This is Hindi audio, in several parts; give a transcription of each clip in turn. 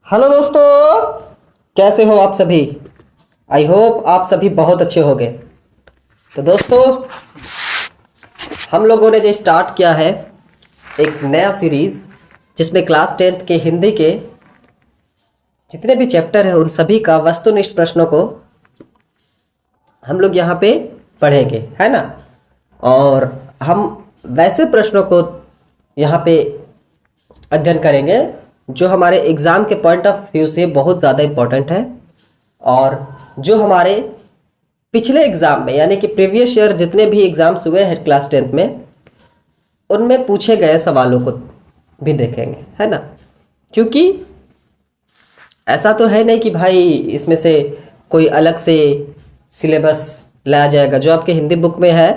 हेलो दोस्तों, कैसे हो आप सभी। आई होप आप सभी बहुत अच्छे होंगे। तो दोस्तों, हम लोगों ने जो स्टार्ट किया है एक नया सीरीज़, जिसमें क्लास 10th के हिंदी के जितने भी चैप्टर हैं उन सभी का वस्तुनिष्ठ प्रश्नों को हम लोग यहाँ पे पढ़ेंगे, है ना। और हम वैसे प्रश्नों को यहाँ पे अध्ययन करेंगे जो हमारे एग्ज़ाम के पॉइंट ऑफ व्यू से बहुत ज़्यादा इम्पोर्टेंट है, और जो हमारे पिछले एग्ज़ाम में यानी कि प्रीवियस ईयर जितने भी एग्ज़ाम्स हुए हैं क्लास 10th में, उनमें पूछे गए सवालों को भी देखेंगे, है ना। क्योंकि ऐसा तो है नहीं कि भाई इसमें से कोई अलग से सिलेबस लाया जाएगा। जो आपके हिंदी बुक में है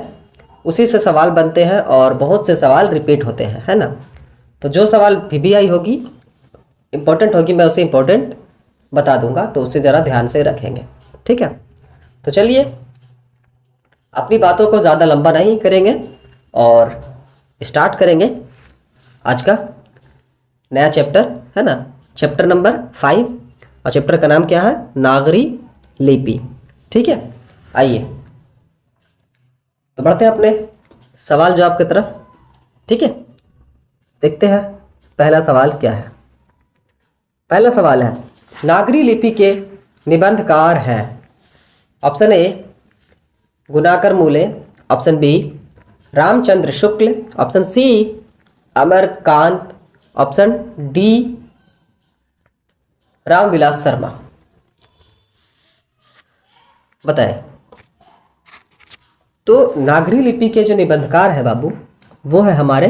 उसी से सवाल बनते हैं और बहुत से सवाल रिपीट होते हैं, है ना। तो जो सवाल पीबीआई होगी, इम्पोर्टेंट होगी, मैं उसे इम्पोर्टेंट बता दूंगा, तो उसे ज़रा ध्यान से रखेंगे, ठीक है। तो चलिए अपनी बातों को ज़्यादा लंबा नहीं करेंगे और स्टार्ट करेंगे आज का नया चैप्टर, है ना। चैप्टर नंबर 5, और चैप्टर का नाम क्या है? नागरी लिपि, ठीक है। आइए तो बढ़ते हैं अपने सवाल जवाब की तरफ, ठीक है। देखते हैं पहला सवाल क्या है। पहला सवाल है, नागरी लिपि के निबंधकार हैं। Option A Gunakar Muley, option B Ramchandra Shukla, option C Amarkant, option D Ramvilas Sharma. बताएं। तो नागरी लिपि के जो निबंधकार है बाबू, वो है हमारे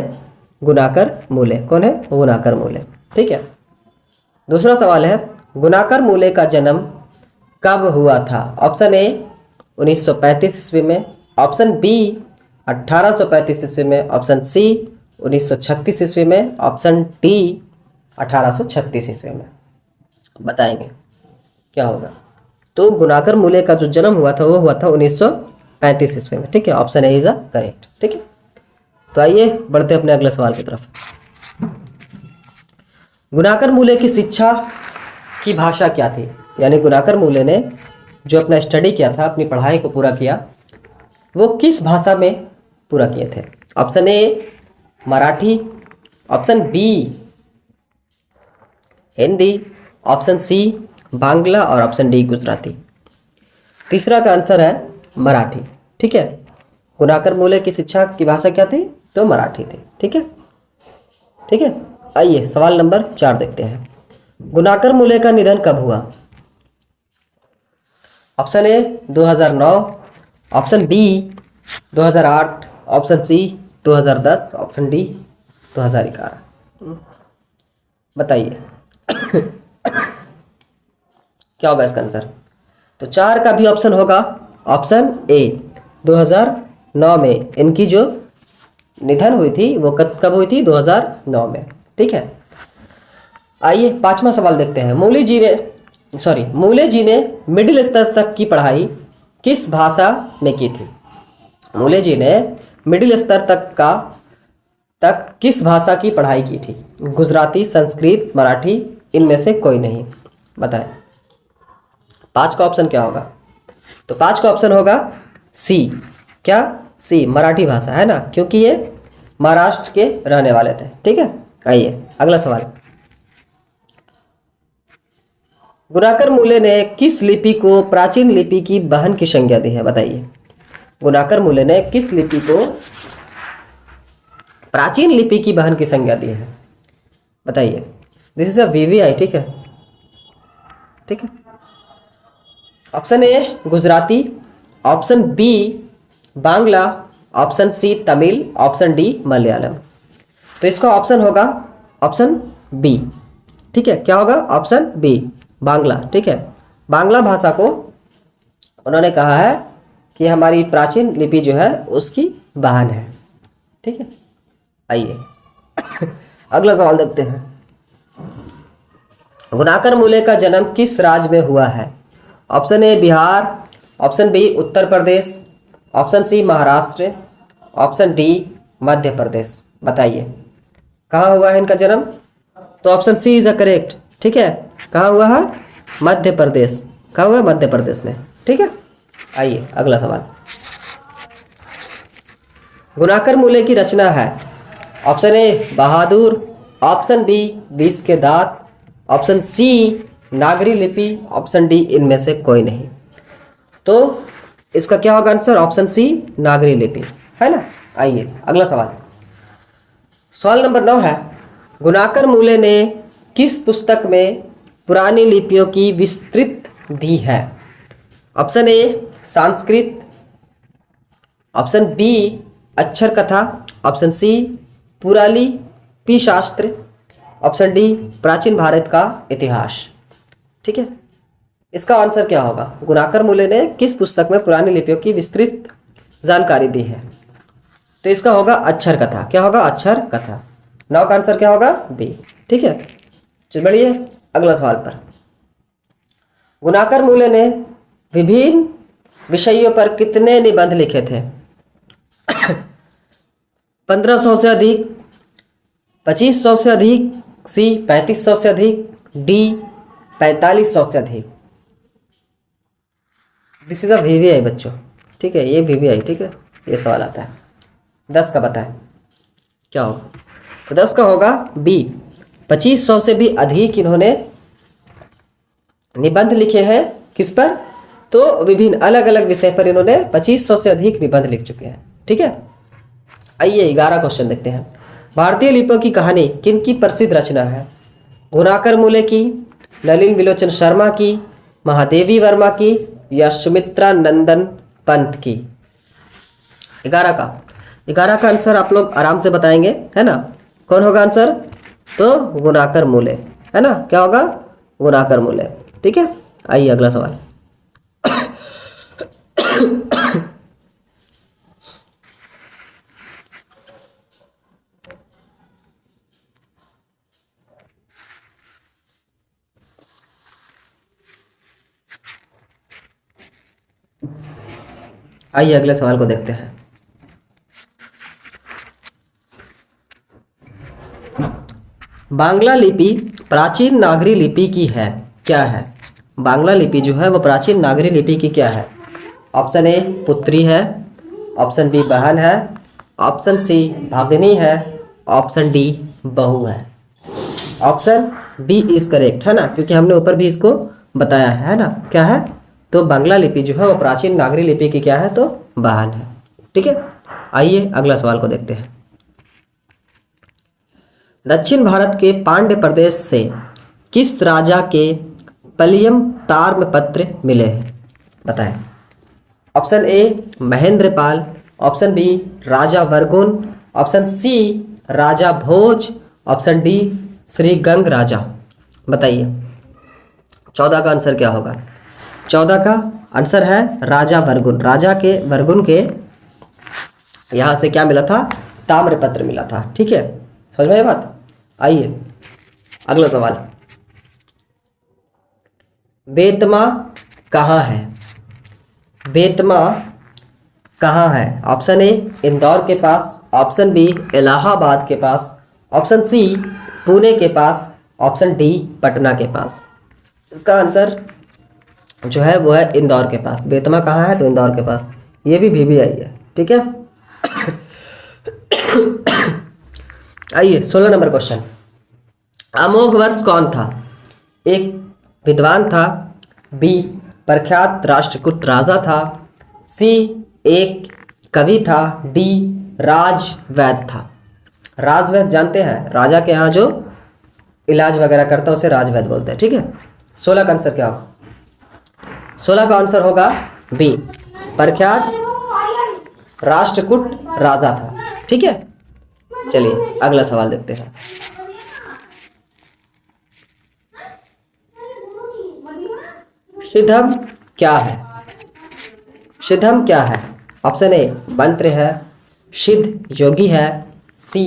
गुणाकर मूले। कौन है? गुणाकर मूले, ठीक है। दूसरा सवाल है, गुणाकर मूले का जन्म कब हुआ था? ऑप्शन ए 1935 ईस्वी में, ऑप्शन बी 1835 ईस्वी में, ऑप्शन सी 1936 ईस्वी में, ऑप्शन डी 1836 ईस्वी में। बताएंगे क्या होगा। तो गुणाकर मूले का जो जन्म हुआ था वो हुआ था 1935 ईस्वी में, ठीक है। Option A is a correct, ठीक है। तो आइए बढ़ते अपने अगले सवाल की तरफ। गुणाकर मूले की शिक्षा की भाषा क्या थी? यानी गुणाकर मूले ने जो अपना स्टडी किया था, अपनी पढ़ाई को पूरा किया, वो किस भाषा में पूरा किए थे? Option A Marathi, option B Hindi, option C Bangla, और ऑप्शन डी गुजराती। तीसरा का आंसर है मराठी, ठीक है। गुणाकर मूले की शिक्षा की भाषा क्या थी? तो मराठी थी, ठीक है, ठीक है। आइए सवाल नंबर 4 देखते हैं। गुणाकर मूले का निधन कब हुआ? Option A 2009, option B 2008, option C 2010, option D 2011। बताइए क्या होगा इसका आंसर? तो 4 का भी ऑप्शन होगा ऑप्शन ए 2009 में। इनकी जो निधन हुई थी वो कब हुई थी? 2009 में, ठीक है। आइए 5वां सवाल देखते हैं। मूले जी ने मिडिल स्तर तक की पढ़ाई किस भाषा में की थी? मूले जी ने मिडिल स्तर तक किस भाषा की पढ़ाई की थी? गुजराती, संस्कृत, मराठी, इनमें से कोई नहीं। बताएं 5 का ऑप्शन क्या होगा? तो 5 का ऑप्शन होगा सी। क्या? सी, मराठी भाषा, है ना, क्योंकि ये महाराष्ट्र के रहने वाले थे, ठीक है। आइए अगला सवाल। गुणाकर मूले ने किस लिपि को प्राचीन लिपि की बहन की संज्ञा दी है? बताइए। गुणाकर मूले ने किस लिपि को प्राचीन लिपि की बहन की संज्ञा दी है? बताइए। दिस इज अ वीवीआई, ठीक है, ठीक है। Option A Gujarati, option B Bangla, option C Tamil, option D Malayalam. तो इसका ऑप्शन होगा ऑप्शन बी, ठीक है। क्या होगा? ऑप्शन बी बांग्ला, ठीक है। बांग्ला भाषा को उन्होंने कहा है कि हमारी प्राचीन लिपि जो है उसकी बहन है, ठीक है। आइए अगला सवाल देखते हैं। गुणाकर मूले का जन्म किस राज्य में हुआ है? Option A Bihar, option B Uttar Pradesh, option C Maharashtra, option D Madhya Pradesh. बताइए कहाँ हुआ है इनका जन्म? तो option C is a correct, ठीक है। कहाँ हुआ है? मध्य प्रदेश। कहाँ हुआ है? मध्य प्रदेश में। ठीक है, आइए अगला सवाल। गुणाकर मूल्य की रचना है। ऑप्शन ए बहादुर, ऑप्शन बी 20 के दांत, ऑप्शन सी नागरी लिपि, ऑप्शन डी इनमें से कोई नहीं। तो इसका क्या होगा आंसर? ऑप्शन सी नागरी लिपि, है ना। आइए अगला सवाल। सवाल नंबर 9 है, गुणाकर मूल्य ने किस पुस्तक में पुरानी लिपियों की विस्तृत दी है? Option A Sanskrit, option B अक्षर कथा, ऑप्शन सी पुरालिपि शास्त्र, ऑप्शन डी प्राचीन भारत का इतिहास। ठीक है, इसका आंसर क्या होगा? गुणाकर मूल्य ने किस पुस्तक में पुरानी लिपियों की विस्तृत जानकारी दी है? तो इसका होगा अक्षर कथा। क्या होगा? अक्षर कथा। 9 का आंसर क्या होगा? बी। ठीक है, चल बढ़िए अगला सवाल पर। गुणाकर मूल्य ने विभिन्न विषयों पर कितने निबंध लिखे थे? 1500 से अधिक, 2500 से अधिक, सी 3500 से अधिक, डी 4500 से अधिक। दिस इज अ वीवीआई बच्चों। ठीक है, ये वीवीआई। ठीक है, ये सवाल आता है। 10 का बताएं क्या होगा? तो 10 का होगा बी, 2500 से भी अधिक इन्होंने निबंध लिखे हैं। किस पर? तो विभिन्न अलग अलग विषय पर इन्होंने 2500 से अधिक निबंध लिख चुके हैं। ठीक है, आइए 11 क्वेश्चन देखते हैं। भारतीय लिपियों की कहानी किनकी प्रसिद्ध रचना है? गुणाकर मूल्य की, नलिन विलोचन शर्मा की, महादेवी वर्मा की, या सुमित्रा नंदन पंत की? 11 का आंसर आप लोग आराम से बताएंगे, है ना। कौन होगा आंसर? तो गुणाकर मूल्य, है ना। क्या होगा? गुणाकर मूल्य। ठीक है, आइए अगला सवाल। आइए अगले सवाल को देखते हैं। बांग्ला लिपि प्राचीन नागरी लिपि की है, क्या है? बांग्ला लिपि जो है वो प्राचीन नागरी लिपि की क्या है? ऑप्शन ए पुत्री है, ऑप्शन बी बहन है, ऑप्शन सी भगिनी है, ऑप्शन डी बहू है। ऑप्शन बी इज करेक्ट, है ना, क्योंकि हमने ऊपर भी इसको बताया है ना। क्या है? तो बांग्ला लिपि जो है वो प्राचीन नागरी लिपि की क्या है? तो बहन है। ठीक है, आइए अगला सवाल को देखते हैं। दक्षिण भारत के पांड्य प्रदेश से किस राजा के पलियम ताम्रपत्र मिले हैं? बताएं। Option A Mahendrapal, option B Raja Vargun, option C Raja Bhoj, option D Shri Gang Raja. बताइए 14 का आंसर क्या होगा? 14 का आंसर है राजा वर्गुन। राजा के वर्गुन के यहाँ से क्या मिला था? ताम्रपत्र मिला था। ठीक है, समझ में ये बात? आइए अगला सवाल। बेतमा कहाँ है? बेतमा कहाँ है? ऑप्शन ए इंदौर के पास, ऑप्शन बी इलाहाबाद के पास, ऑप्शन सी पुणे के पास, ऑप्शन डी पटना के पास। इसका आंसर जो है वो है इंदौर के पास। बेतमा कहाँ है? तो इंदौर के पास। ये भी वीवीआई है। ठीक है, आइए 16 नंबर क्वेश्चन। अमोघ वर्ष कौन था? एक विद्वान था, बी प्रख्यात राष्ट्रकूट राजा था, सी एक कवि था, डी राजवैद्य था। राजवैद्य जानते हैं? राजा के यहाँ जो इलाज वगैरह करता है उसे राजवैद्य बोलते हैं। ठीक है, 16 का आंसर क्या होगा? 16 का आंसर होगा बी प्रख्यात राष्ट्रकूट राजा था। ठीक है, चलिए अगला सवाल देखते हैं। सिद्धम क्या है? सिद्धम क्या है? ऑप्शन ए मंत्र है, सिद्ध योगी है, सी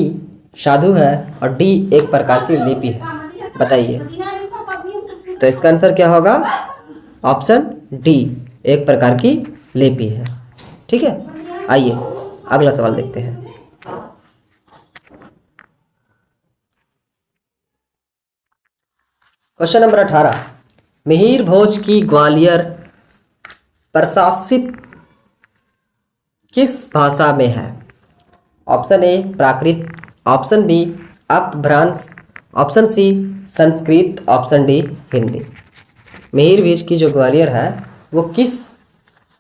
साधु है, और डी एक प्रकार की लिपि है। बताइए तो इसका आंसर क्या होगा? ऑप्शन डी एक प्रकार की लिपि है। ठीक है, आइए अगला सवाल देखते हैं। क्वेश्चन नंबर 18, मिहिर भोज की ग्वालियर प्रशासित किस भाषा में है? Option A Prakrit, option B Apabhramsha, option C Sanskrit, option D Hindi. Mihir Bhoj की जो ग्वालियर है वो किस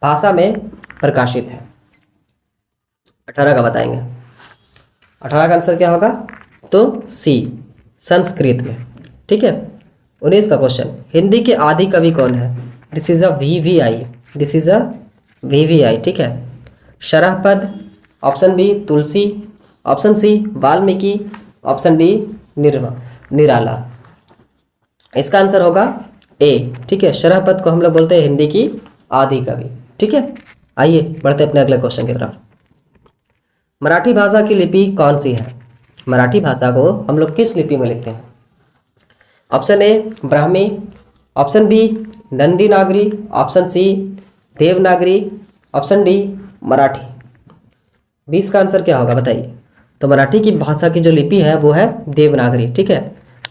भाषा में प्रकाशित है? 18 का बताएंगे। 18 का आंसर क्या होगा? तो सी संस्कृत में। ठीक है। 19 का क्वेश्चन, हिंदी के आदि कवि कौन है? This is a VVI, this is a VVI। ठीक है। Sarahpad, option B Tulsi, option C Valmiki, option D Nirala. इसका आंसर होगा ए। ठीक है। शरहपद को हम लोग बोलते हैं हिंदी की आदि कवि। ठीक है। आइए बढ़ते अपने अगले क्वेश्चन की तरफ। मराठी भाषा की लिपि कौन सी है? मराठी भाषा को हम लोग किस लिपि में लिखते हैं? Option A Brahmi, option B Nandi Nagari, option C Devanagari, option D Marathi. 20 का आंसर क्या होगा बताइए? तो मराठी की भाषा की जो लिपि है वो है देवनागरी। ठीक है।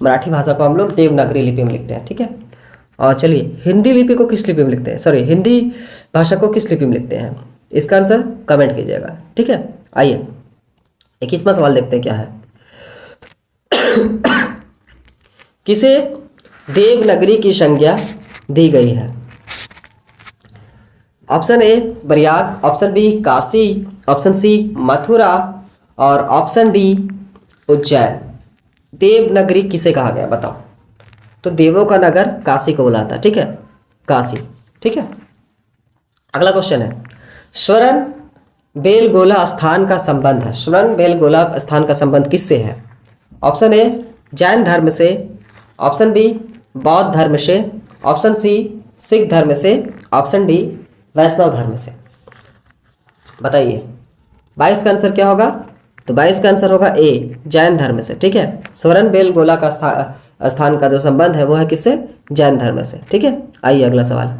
मराठी भाषा को हम लोग देवनागरी लिपि में लिखते हैं। ठीक है। और चलिए हिंदी लिपि को किस लिपि में लिखते हैं? सॉरी, हिंदी भाषा को किस लिपि में लिखते हैं? इसका आंसर कमेंट कीजिएगा। ठीक है। आइए 21वां सवाल देखते हैं क्या है। किसे देवनागरी की संज्ञा दी गई है? Option A Prayag, option B Kashi, option C Mathura और ऑप्शन डी उज्जैन। देवनागरी किसे कहा गया बताओ? तो देवों का नगर काशी को बोला था। ठीक है, काशी। ठीक है। अगला क्वेश्चन है, स्वर्ण बेलगोला स्थान का संबंध है। स्वर्ण बेलगोला स्थान का संबंध किससे है? ऑप्शन ए जैन धर्म से, ऑप्शन बी बौद्ध धर्म से, ऑप्शन सी सिख धर्म से, ऑप्शन डी वैष्णव धर्म से। बताइए 22 का आंसर क्या होगा? तो 22 का आंसर होगा ए जैन धर्म से। ठीक है। स्वर्ण बेलगोला का स्थान का जो संबंध है वो है किससे? जैन धर्म से। ठीक है। आइए अगला सवाल,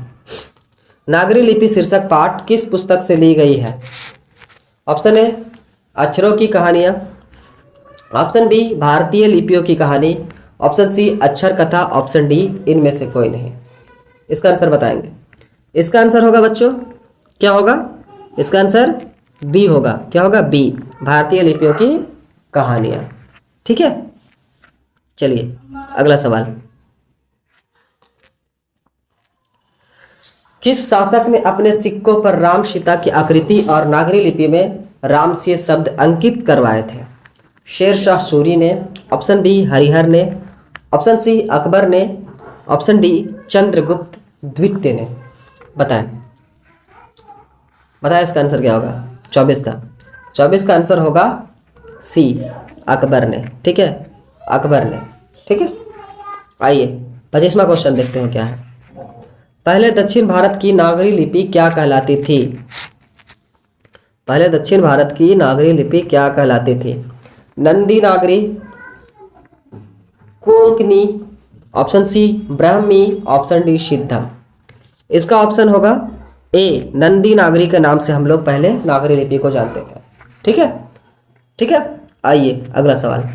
नागरी लिपि शीर्षक पाठ किस पुस्तक से ली गई है? ऑप्शन ए अक्षरों की कहानियां, ऑप्शन बी भारतीय लिपियों की कहानी, ऑप्शन सी अक्षर कथा, ऑप्शन डी इनमें से कोई नहीं। इसका आंसर बताएंगे। इसका आंसर होगा बच्चों क्या होगा? इसका आंसर बी होगा। क्या होगा? बी भारतीय लिपियों की कहानियां। ठीक है। चलिए अगला सवाल, किस शासक ने अपने सिक्कों पर राम सीता की आकृति और नागरी लिपि में राम से शब्द अंकित करवाए थे? शेरशाह सूरी ने, ऑप्शन बी हरिहर ने, ऑप्शन सी अकबर ने, ऑप्शन डी चंद्रगुप्त द्वितीय ने। बताएं बताएं इसका आंसर क्या होगा? 24 का। 24 का आंसर होगा सी अकबर ने। ठीक है, अकबर ने। ठीक है। आइए 25वां क्वेश्चन देखते हैं क्या है। पहले दक्षिण भारत की नागरी लिपि क्या कहलाती थी? पहले दक्षिण भारत की नागरी लिपि क्या कहलाती थी? Nandi Nagari, Konkani, option C Brahmi, option D Siddham. इसका ऑप्शन होगा ए नंदी नागरी के नाम से हम लोग पहले नागरी लिपि को जानते थे। ठीक है। ठीक है। आइए अगला सवाल,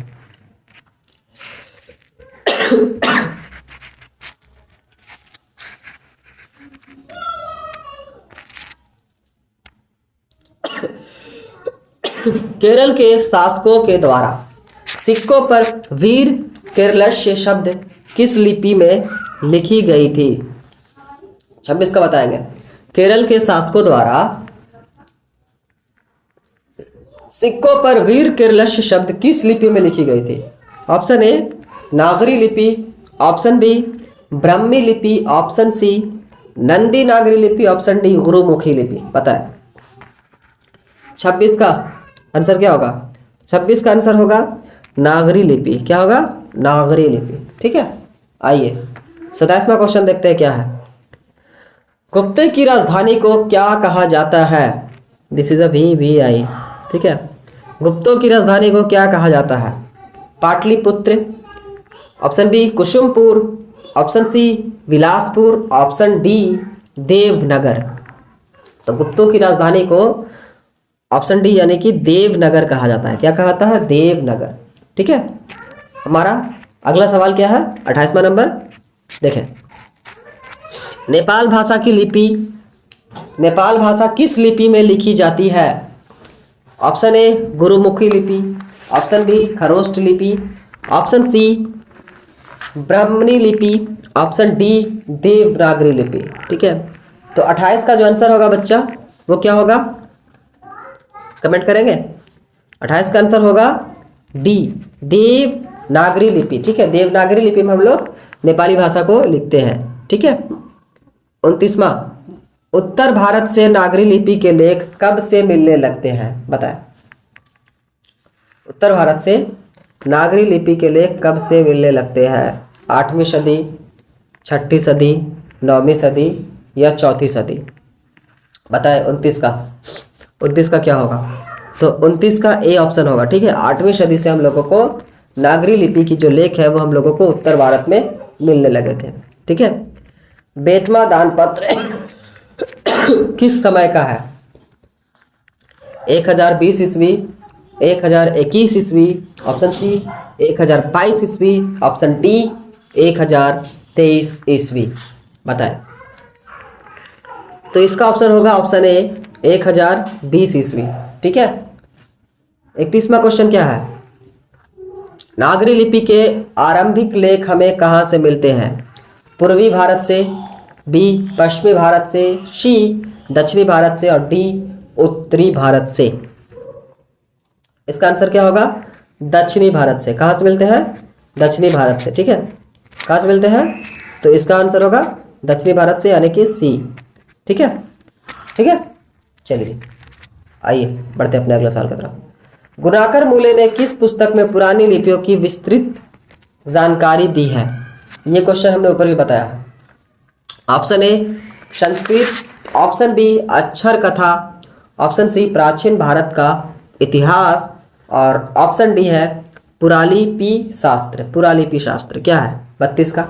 केरल के शासकों के द्वारा सिक्कों पर वीर केरलस्य शब्द किस लिपि में लिखी गई थी? 26 का बताएंगे। केरल के शासकों द्वारा सिक्कों पर वीर केरलस्य शब्द किस लिपि में लिखी गई थी? ऑप्शन ए नागरी लिपि, ऑप्शन बी ब्राह्मी लिपि, ऑप्शन सी नंदी नागरी लिपि, ऑप्शन डी गुरुमुखी लिपि। बताएं 26 का आंसर क्या होगा? 26 का आंसर होगा नागरी लिपि। क्या होगा? नागरी लिपि। ठीक है। आइए 27वां क्वेश्चन देखते हैं क्या है। गुप्त की राजधानी को क्या कहा जाता है? This is a VVI। ठीक है। गुप्तों की राजधानी को क्या कहा जाता है? Pataliputra, option B Kusumpur, option C Vilaspur, option D Devnagar. तो गुप्तों की राजधानी को ऑप्शन डी यानी कि देवनगर कहा जाता है। क्या कहा जाता है? देवनगर। ठीक है। हमारा अगला सवाल क्या है? 28वां नंबर, देखें, नेपाल भाषा की लिपि, नेपाल भाषा किस लिपि में लिखी जाती है? ऑप्शन ए गुरुमुखी लिपि, ऑप्शन बी खरोष्ट लिपि, ऑप्शन सी ब्राह्मणी लिपि, ऑप्शन डी देवनागरी लिपि। ठीक है, तो 28 का जो आंसर होगा बच्चा वो क्या होगा, कमेंट करेंगे। 28 का आंसर होगा डी देवनागरी लिपि। ठीक है, देवनागरी लिपि में हम लोग नेपाली भाषा को लिखते हैं। ठीक है, 29वां, उत्तर भारत से नागरी लिपि के लेख कब से मिलने लगते हैं? बताएं, उत्तर भारत से नागरी लिपि के लेख कब से मिलने लगते हैं? 8वीं सदी, 6ठी सदी, 9वीं सदी या 4थी सदी? बताएं 29 का क्या होगा? तो 29 का ए ऑप्शन होगा। ठीक है, 8वीं सदी से हम लोगों को नागरी लिपि की जो लेख है वो हम लोगों को उत्तर भारत में मिलने लगे थे। ठीक है, बेतमा दान पत्र किस समय का है? 1020 ईस्वी, 1021 ईस्वी, ऑप्शन सी 1022 ईस्वी, ऑप्शन डी 1023 ईस्वी। बताएं, तो इसका ऑप्शन होगा ऑप्शन ए 1020 ईस्वी। ठीक है, 31वां क्वेश्चन क्या है? नागरी लिपि के आरंभिक लेख हमें कहाँ से मिलते हैं? पूर्वी भारत से, बी पश्चिमी भारत से, सी दक्षिणी भारत से और डी उत्तरी भारत से। इसका आंसर क्या होगा? दक्षिणी भारत से। कहाँ से मिलते हैं? दक्षिणी भारत से। ठीक है, कहाँ से मिलते हैं? तो इसका आंसर होगा दक्षिणी भारत से, यानी कि सी। ठीक है, ठीक है, चलिए आइए बढ़ते अपने अगले सवाल की तरफ। गुणाकर मूले ने किस पुस्तक में पुरानी लिपियों की विस्तृत जानकारी दी है? ये क्वेश्चन हमने ऊपर भी बताया है। Option A Sanskrit, option B अक्षर कथा, ऑप्शन सी प्राचीन भारत का इतिहास और ऑप्शन डी है पुरालिपि शास्त्र। पुरालिपि शास्त्र क्या है 32 का?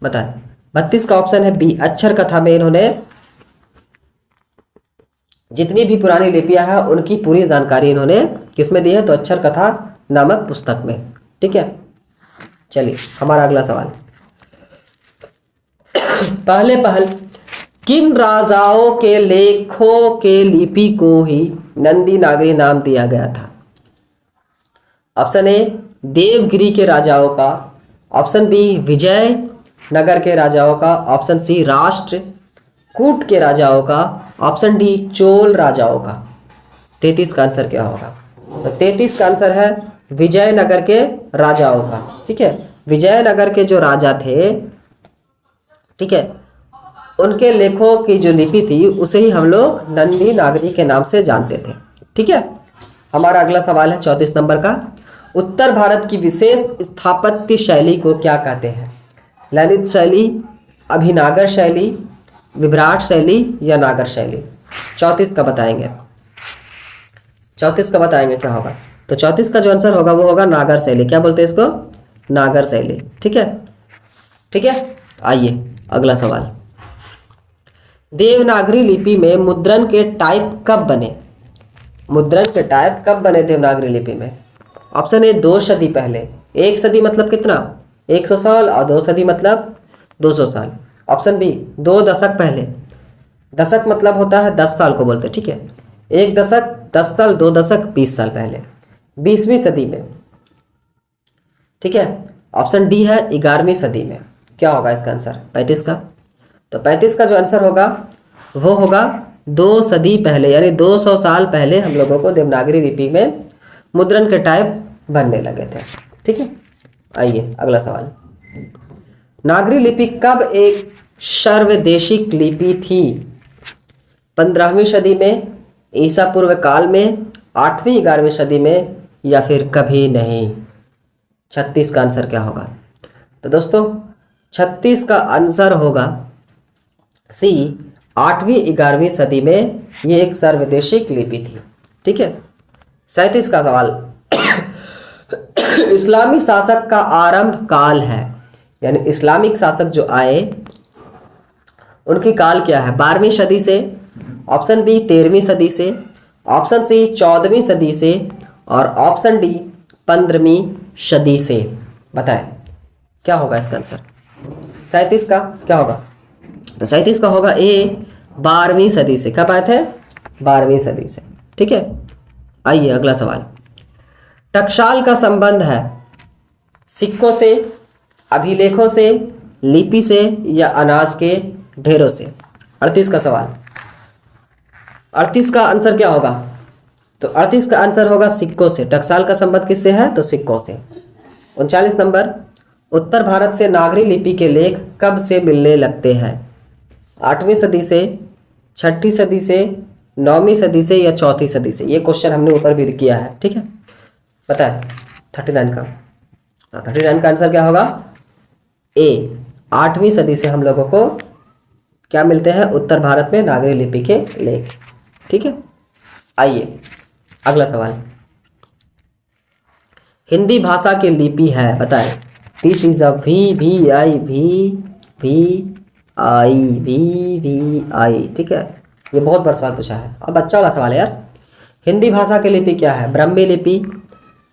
बताएं। 32 का ऑप्शन है बी अक्षर कथा में इन्होंने जितनी भी पुरानी लिपियां हैं उनकी पूरी जानकारी इन्होंने किसमें दी है? तो अक्षर कथा नामक पुस्तक में। ठीक है, चलिए हमारा अगला सवाल। पहले किन राजाओं के लेखों के लिपि को ही नंदी नागरी नाम दिया गया था? ऑप्शन ए देवगिरी के राजाओं का, ऑप्शन बी विजय नगर के राजाओं का, ऑप्शन सी राष्ट्रकूट के राजाओं का, ऑप्शन डी चोल राजाओं का। 33 का आंसर क्या होगा? तो 33 का आंसर है विजयनगर के राजाओं का। ठीक है, विजयनगर के जो राजा थे, ठीक है, उनके लेखों की जो लिपि थी उसे ही हम लोग नंदी नागरी के नाम से जानते थे। ठीक है, हमारा अगला सवाल है 34 नंबर का। उत्तर भारत की विशेष स्थापत्य शैली को क्या कहते हैं? ललित शैली, अभिनागर शैली, विभ्राट शैली या नागर शैली? 34 का बताएंगे। 34 का बताएंगे क्या होगा? तो 34 का जो आंसर होगा वो होगा नागर शैली। क्या बोलते हैं इसको? नागर शैली। ठीक है, ठीक है, आइए अगला सवाल। देवनागरी लिपि में मुद्रण के टाइप कब बने? मुद्रण के टाइप कब बने देवनागरी लिपि में? ऑप्शन ए 2 सदी पहले। 1 सदी मतलब कितना? 100 साल और 2 सदी मतलब 200 साल। ऑप्शन बी 2 दशक पहले। दशक मतलब होता है 10 साल को बोलते हैं। ठीक है, 1 दशक 10 साल, 2 दशक 20 साल पहले, 20वीं सदी में। ठीक है, ऑप्शन डी है 11वीं सदी में। क्या होगा इसका आंसर? 35 का। तो 35 का जो आंसर होगा वो होगा 2 सदी पहले, यानी 200 साल पहले हम लोगों को देवनागरी लिपि में मुद्रण के टाइप बनने लगे थे। ठीक है, आइए अगला सवाल। नागरी लिपि कब एक सर्वदेशिक लिपि थी? 15वीं सदी में, ईसा पूर्व काल में, 8वीं 11वीं सदी में या फिर कभी नहीं? 36 का आंसर क्या होगा? तो दोस्तों 36 का आंसर होगा सी 8वीं 11वीं सदी में ये एक सर्वदेशिक लिपि थी। ठीक है, 37 का सवाल। इस्लामी शासक का आरंभ काल है, यानी इस्लामिक शासक जो आए उनकी काल क्या है? 12वीं सदी से, ऑप्शन बी 13वीं सदी से, ऑप्शन सी 14वीं सदी से और ऑप्शन डी 15वीं सदी से। बताएं क्या होगा इसका आंसर? 37 का क्या होगा? तो 37 का होगा ए 12वीं सदी से। कब आए थे? 12वीं सदी से। ठीक है, आइए अगला सवाल। टकसाल का संबंध है सिक्कों से, अभिलेखों से, लिपि से या अनाज के ढेरों से? 38 का सवाल। 38 का आंसर क्या होगा? तो 38 का आंसर होगा सिक्कों से। टकसाल का संबंध किससे है? तो सिक्कों से। 39 नंबर, उत्तर भारत से नागरी लिपि के लेख कब से मिलने लगते हैं? 8वीं सदी से, 6ठी सदी से, 9वीं सदी से या 4थी सदी से? ये क्वेश्चन हमने ऊपर भी किया है। ठीक है, पता है 39 का? 39 का आंसर क्या होगा? ए 8वीं सदी से हम लोगों को क्या मिलते हैं? उत्तर भारत में नागरी लिपि के लेख। ठीक है, आइए अगला सवाल। हिंदी भाषा की लिपि है, बताएं। दिस इज अ वी आई। ठीक है, ये बहुत बड़ा सवाल पूछा है। अब अच्छा वाला सवाल है यार। हिंदी भाषा की लिपि क्या है? ब्राह्मी लिपि,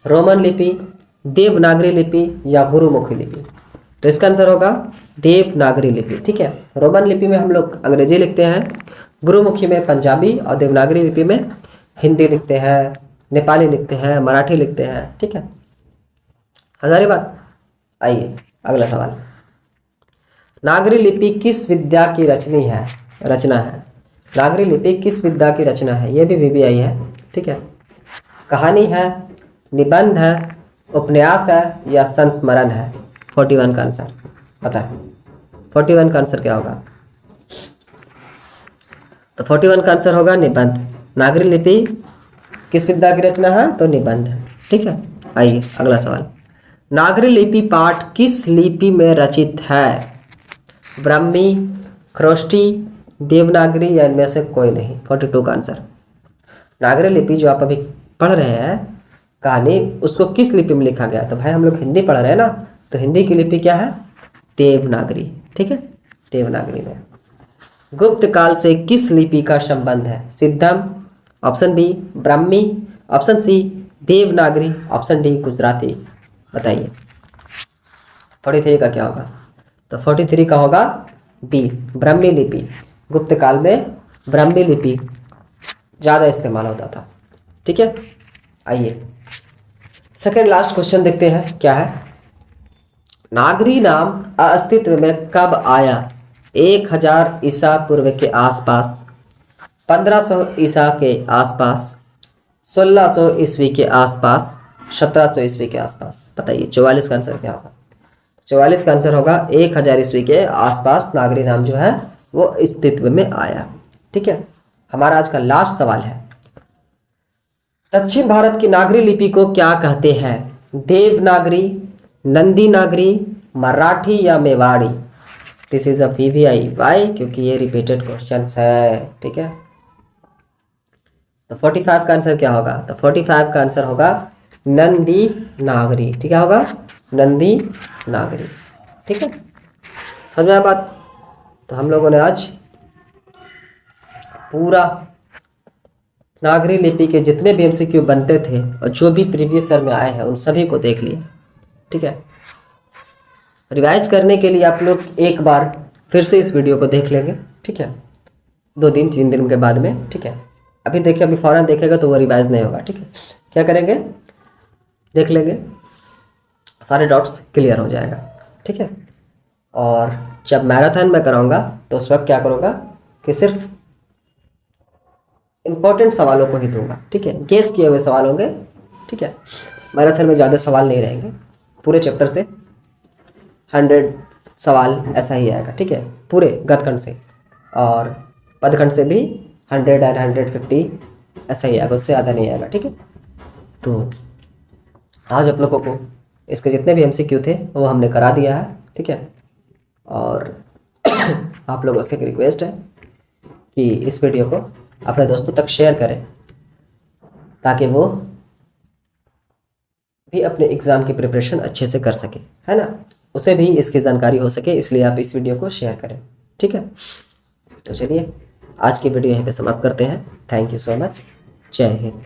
रोमन लिपि, देवनागरी लिपि या गुरुमुखी लिपि? तो इसका आंसर होगा देवनागरी लिपि। ठीक है, रोमन लिपि में हम लोग अंग्रेजी लिखते हैं, गुरुमुखी में पंजाबी और देवनागरी लिपि में हिंदी लिखते हैं, नेपाली लिखते हैं, मराठी लिखते हैं। ठीक है, हजारी बात। आइए अगला सवाल। नागरी लिपि किस विद्या की रचना है? नागरी लिपि किस विद्या की रचना है? ये भी VBI है। ठीक है, कहानी है, निबंध है, उपन्यास है या संस्मरण है? 41 का आंसर बताएं। 41 का आंसर क्या होगा? तो 41 का आंसर होगा निबंध। नागरी लिपि किस विद्या की रचना है? तो निबंध है। ठीक है, आइए अगला सवाल। नागरी लिपि पाठ किस लिपि में रचित है? ब्राह्मी, खरोष्टी, देवनागरी या इनमें से कोई नहीं? 42 का आंसर। नागरी लिपि जो आप अभी पढ़ रहे हैं कहानी, उसको किस लिपि में लिखा गया? तो भाई हम लोग हिंदी पढ़ रहे हैं ना, तो हिंदी की लिपि क्या है? देवनागरी। ठीक है, देवनागरी में। गुप्त काल से किस लिपि का संबंध है? Siddham, option B Brahmi, option C Devanagari, option D Gujarati? बताइए 43 का क्या होगा? तो 43 का होगा बी ब्राह्मी लिपि। गुप्त काल में ब्राह्मी लिपि ज़्यादा इस्तेमाल होता था। ठीक है, आइए सेकेंड लास्ट क्वेश्चन देखते हैं क्या है। नागरी नाम अस्तित्व में कब आया? 1000 ईसा पूर्व के आसपास, 1500 ईसा के आसपास, 1600 ईस्वी के आसपास, 1700 ईस्वी के आसपास? बताइए 44 का आंसर क्या होगा? 44 का आंसर होगा 1000 ईस्वी के आसपास नागरी नाम जो है वो अस्तित्व में आया। ठीक है, हमारा आज का लास्ट सवाल है। दक्षिण भारत की नागरी लिपि को क्या कहते हैं? देवनागरी, नंदी नागरी, मराठी या Mewari? This is a VBI। Why? क्योंकि ये रिपीटेड क्वेश्चन है। ठीक है, तो 45 का आंसर क्या होगा? तो 45 का आंसर होगा नंदी नागरी। ठीक है, होगा नंदी नागरी। ठीक है, समझ में आया बात? तो हम लोगों ने आज पूरा नागरी लिपि के जितने भी MCQ बनते थे और जो भी प्रीवियस ईयर में आए हैं उन सभी को देख लिए। ठीक है, रिवाइज करने के लिए आप लोग एक बार फिर से इस वीडियो को देख लेंगे। ठीक है, 2 दिन 3 दिन के बाद में। ठीक है, अभी देखिए, अभी फौरन देखेगा तो वो रिवाइज नहीं होगा। ठीक है, क्या करेंगे? देख लेंगे, सारे डॉट्स क्लियर हो जाएगा। ठीक है, और जब मैराथन में कराऊंगा तो उस वक्त क्या करूँगा कि सिर्फ इंपॉर्टेंट सवालों को ही दूंगा। ठीक है, गेस किए हुए सवाल होंगे। ठीक है, मैराथन में ज़्यादा सवाल नहीं रहेंगे, पूरे चैप्टर से 100 सवाल ऐसा ही आएगा। ठीक है, पूरे गद्यखंड से, और पदखंड से भी 100 और 150 ऐसा ही आएगा, उससे ज़्यादा नहीं आएगा। ठीक है, तो आज आप लोगों को इसके जितने भी MCQ थे वो हमने करा दिया है। ठीक है, और आप लोगों से एक रिक्वेस्ट है कि इस वीडियो को अपने दोस्तों तक शेयर करें ताकि वो भी अपने एग्ज़ाम की प्रिपरेशन अच्छे से कर सके, है ना, उसे भी इसकी जानकारी हो सके, इसलिए आप इस वीडियो को शेयर करें। ठीक है, तो चलिए आज की वीडियो यहीं पे समाप्त करते हैं। Thank you so much. जय हिंद।